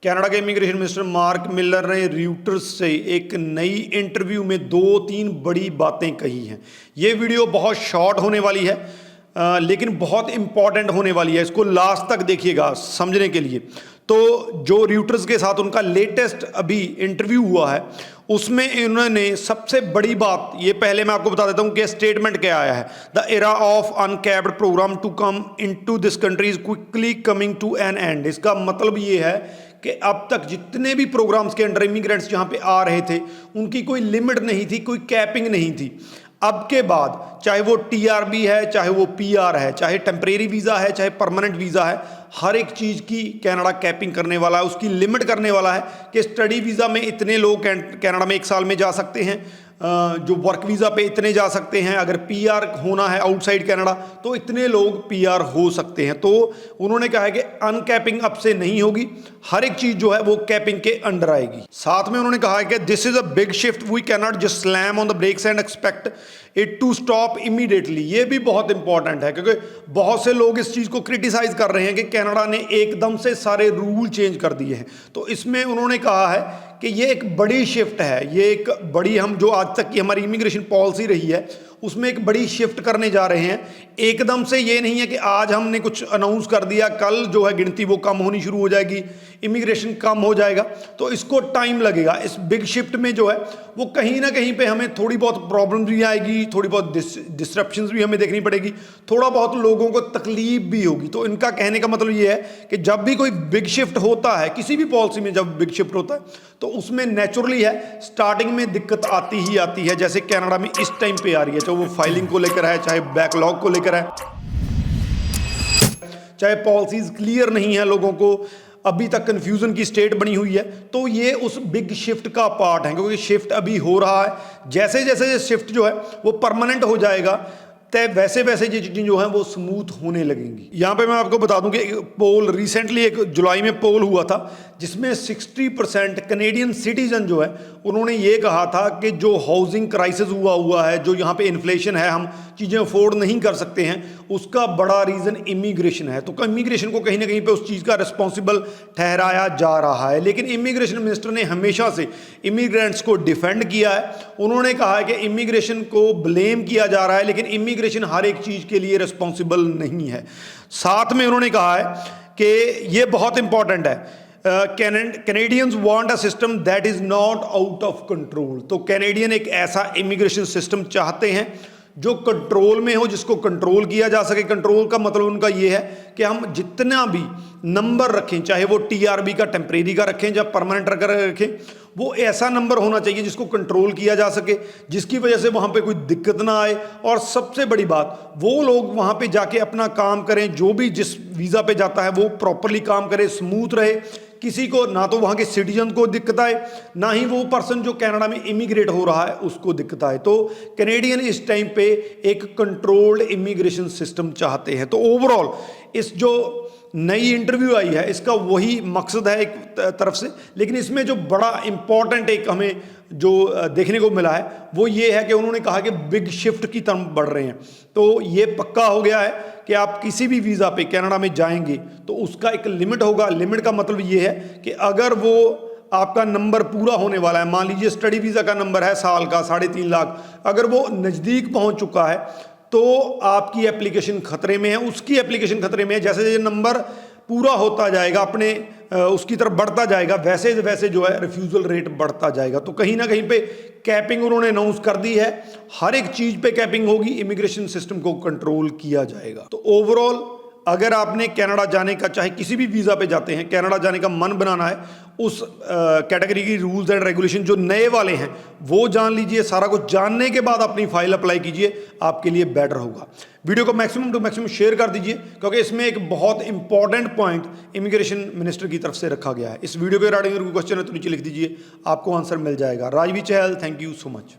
Canada के immigration minister mark Miller ने routers से एक नई इंटरव्यू में 2-3 बड़ी बातें कही हैं। ये वीडियो बहुत शॉर्ट होने वाली है लेकिन बहुत इंपॉर्टेंट होने वाली है। इसको लास्ट तक देखिएगा समझने के लिए। तो जो रूटर्स के साथ उनका लेटेस्ट अभी इंटरव्यू हुआ है उसमें इन्होंने सबसे बड़ी बात, ये पहले मैं आपको बता देता हूँ कि स्टेटमेंट क्या आया है। The era of uncapped program to come into this country is quickly coming to an end. इसका मतलब ये है कि अब तक जितने भी प्रोग्राम्स के अंडर इमिग्रेंट्स यहाँ पे आ रहे थे उनकी कोई लिमिट नहीं थी, कोई कैपिंग नहीं थी। अब के बाद चाहे वो टीआरबी है, चाहे वो पीआर है, चाहे टेम्परेरी वीज़ा है, चाहे परमानेंट वीज़ा है, हर एक चीज़ की कनाडा कैपिंग करने वाला है, उसकी लिमिट करने वाला है कि स्टडी वीज़ा में इतने लोग कनाडा में 1 साल में जा सकते हैं, जो वर्क वीज़ा पे इतने जा सकते हैं, अगर पीआर होना है आउटसाइड कनाडा तो इतने लोग पीआर हो सकते हैं। तो उन्होंने कहा है कि अनकैपिंग अब से नहीं होगी, हर एक चीज़ जो है वो कैपिंग के अंडर आएगी। साथ में उन्होंने कहा है कि this is a big shift, we can not just slam on the brakes and expect it to stop immediately. ये भी बहुत इंपॉर्टेंट है क्योंकि बहुत से लोग इस चीज़ को क्रिटिसाइज कर रहे हैं कि कनाडा ने एकदम से सारे रूल चेंज कर दिए हैं। तो इसमें उन्होंने कहा है कि ये एक बड़ी शिफ्ट है, ये एक बड़ी, हम जो आज तक की हमारी इमिग्रेशन पॉलिसी रही है उसमें एक बड़ी शिफ्ट करने जा रहे हैं। एकदम से ये नहीं है कि आज हमने कुछ अनाउंस कर दिया कल जो है गिनती वो कम होनी शुरू हो जाएगी, इमिग्रेशन कम हो जाएगा। तो इसको टाइम लगेगा। इस बिग शिफ्ट में जो है वो कहीं ना कहीं पे हमें थोड़ी बहुत प्रॉब्लम भी आएगी, थोड़ी बहुत डिस्ट्रप्शंस भी हमें देखनी पड़ेगी, थोड़ा बहुत लोगों को तकलीफ भी होगी। तो इनका कहने का मतलब ये है कि जब भी कोई बिग शिफ्ट होता है, किसी भी पॉलिसी में जब बिग शिफ्ट होता है तो उसमें नेचुरली है स्टार्टिंग में दिक्कत आती ही आती है, जैसे कनाडा में इस टाइम पे आ रही है, चाहे वो फाइलिंग को लेकर है, चाहे बैकलॉग को लेकर है, चाहे पॉलिसीज क्लियर नहीं है, लोगों को अभी तक कंफ्यूजन की स्टेट बनी हुई है। तो ये उस बिग शिफ्ट का पार्ट है क्योंकि शिफ्ट अभी हो रहा है। जैसे जैसे ये शिफ्ट जो है वो परमानेंट हो जाएगा तय वैसे वैसे ये चीज़ें जो हैं वो स्मूथ होने लगेंगी। यहाँ पे मैं आपको बता दूं कि पोल रिसेंटली एक जुलाई में पोल हुआ था जिसमें 60% कनेडियन सिटीजन जो है उन्होंने ये कहा था कि जो हाउसिंग क्राइसिस हुआ है, जो यहाँ पे इन्फ्लेशन है, हम चीज़ें अफोर्ड नहीं कर सकते हैं, उसका बड़ा रीज़न इमिग्रेशन है। तो इमिग्रेशन को कहीं ना कहीं पे उस चीज़ का रिस्पॉन्सिबल ठहराया जा रहा है। लेकिन इमिग्रेशन मिनिस्टर ने हमेशा से इमिग्रेंट्स को डिफेंड किया है। उन्होंने कहा है कि इमिग्रेशन को ब्लेम किया जा रहा है लेकिन इमिग्रेशन हर एक चीज़ के लिए रिस्पॉन्सिबल नहीं है। साथ में उन्होंने कहा है कि ये बहुत इंपॉर्टेंट है, Canadians want a system that is not out of control. तो कैनेडियन एक ऐसा इमिग्रेशन सिस्टम चाहते हैं जो कंट्रोल में हो, जिसको कंट्रोल किया जा सके। कंट्रोल का मतलब उनका ये है कि हम जितना भी नंबर रखें, चाहे वो टीआरबी का टेम्परेरी का रखें या परमानेंट रखें, वो ऐसा नंबर होना चाहिए जिसको कंट्रोल किया जा सके, जिसकी वजह से वहाँ पे कोई दिक्कत ना आए। और सबसे बड़ी बात, वो लोग वहाँ पे जाके अपना काम करें, जो भी जिस वीज़ा पे जाता है वो प्रॉपरली काम करे, स्मूथ रहे, किसी को ना तो वहाँ के सिटीजन को दिक्कत आए, ना ही वो पर्सन जो कनाडा में इमिग्रेट हो रहा है उसको दिक्कत आए। तो कैनेडियन इस टाइम पे एक कंट्रोल्ड इमिग्रेशन सिस्टम चाहते हैं। तो ओवरऑल इस जो नई इंटरव्यू आई है इसका वही मकसद है एक तरफ से, लेकिन इसमें जो बड़ा इंपॉर्टेंट एक हमें जो देखने को मिला है वो ये है कि उन्होंने कहा कि बिग शिफ्ट की तरफ बढ़ रहे हैं। तो ये पक्का हो गया है कि आप किसी भी वीज़ा पे कनाडा में जाएंगे तो उसका एक लिमिट होगा। लिमिट का मतलब ये है कि अगर वो आपका नंबर पूरा होने वाला है, मान लीजिए स्टडी वीज़ा का नंबर है साल का 3.5 लाख, अगर वो नज़दीक पहुंच चुका है तो आपकी एप्लीकेशन खतरे में है, उसकी एप्लीकेशन खतरे में है। जैसे जैसे नंबर पूरा होता जाएगा, अपने उसकी तरफ बढ़ता जाएगा, वैसे वैसे जो है रिफ्यूज़ल रेट बढ़ता जाएगा। तो कहीं ना कहीं पे कैपिंग उन्होंने अनाउंस कर दी है, हर एक चीज़ पे कैपिंग होगी, इमिग्रेशन सिस्टम को कंट्रोल किया जाएगा। तो ओवरऑल अगर आपने कनाडा जाने का, चाहे किसी भी वीज़ा पे जाते हैं, कनाडा जाने का मन बनाना है, उस कैटेगरी की रूल्स एंड रेगुलेशन जो नए वाले हैं वो जान लीजिए। सारा कुछ जानने के बाद अपनी फाइल अप्लाई कीजिए, आपके लिए बेटर होगा। वीडियो को मैक्सिमम टू मैक्सिमम शेयर कर दीजिए क्योंकि इसमें एक बहुत इंपॉर्टेंट पॉइंट इमिग्रेशन मिनिस्टर की तरफ से रखा गया है। इस वीडियो के रिगार्डिंग क्वेश्चन है तो नीचे लिख दीजिए, आपको आंसर मिल जाएगा। राजवी चहल, थैंक यू सो मच।